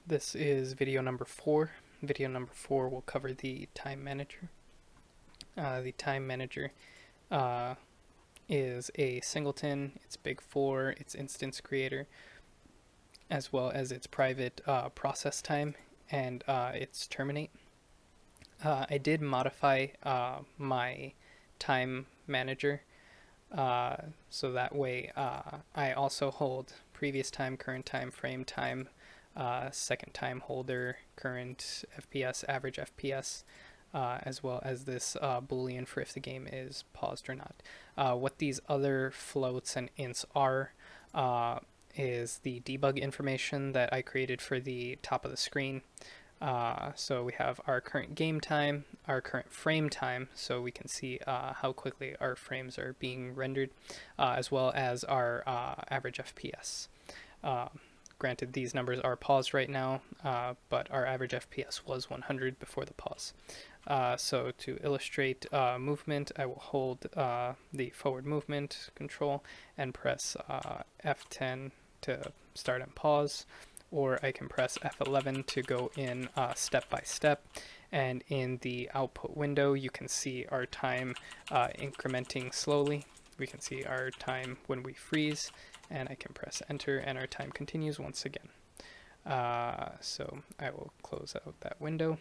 This is video number 4. Video number 4 will cover the time manager. The time manager uh, is a singleton, its big 4, its instance creator, as well as its private process time and its terminate. I did modify my time manager so that way I also hold previous time, current time, frame time, second time holder, current FPS, average FPS, as well as this boolean for if the game is paused or not. What these other floats and ints are is the debug information that I created for the top of the screen. So we have our current game time, our current frame time, so we can see how quickly our frames are being rendered, as well as our average FPS. Granted, these numbers are paused right now, but our average FPS was 100 before the pause. So to illustrate movement, I will hold the forward movement control and press F10 to start and pause, or I can press F11 to go in step by step. And in the output window, you can see our time incrementing slowly. We can see our time when we freeze, and I can press enter, and our time continues once again. So I will close out that window.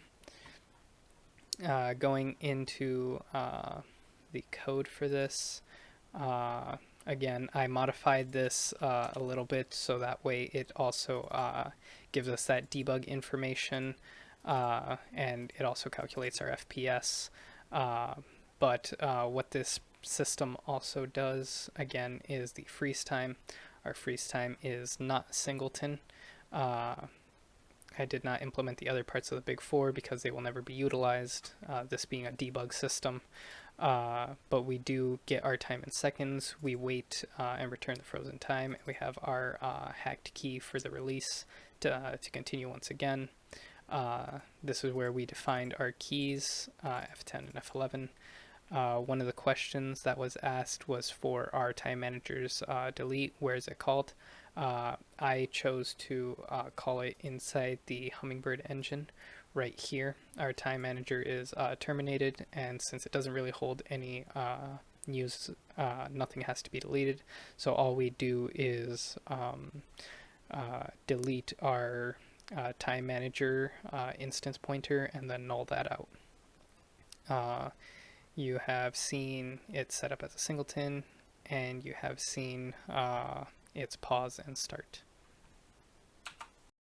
Going into the code for this, again, I modified this a little bit so that way it also gives us that debug information, and it also calculates our FPS. But what this system also does, again, is the freeze time. Our freeze time is not singleton. I did not implement the other parts of the Big Four because they will never be utilized, this being a debug system. But we do get our time in seconds. We wait and return the frozen time. And we have our hacked key for the release to continue once again. This is where we defined our keys, F10 and F11. One of the questions that was asked was for our time manager's delete. Where is it called? I chose to call it inside the Hummingbird engine right here. Our time manager is terminated, and since it doesn't really hold any news, nothing has to be deleted. So all we do is delete our time manager instance pointer and then null that out. You have seen it set up as a singleton, and you have seen its pause and start.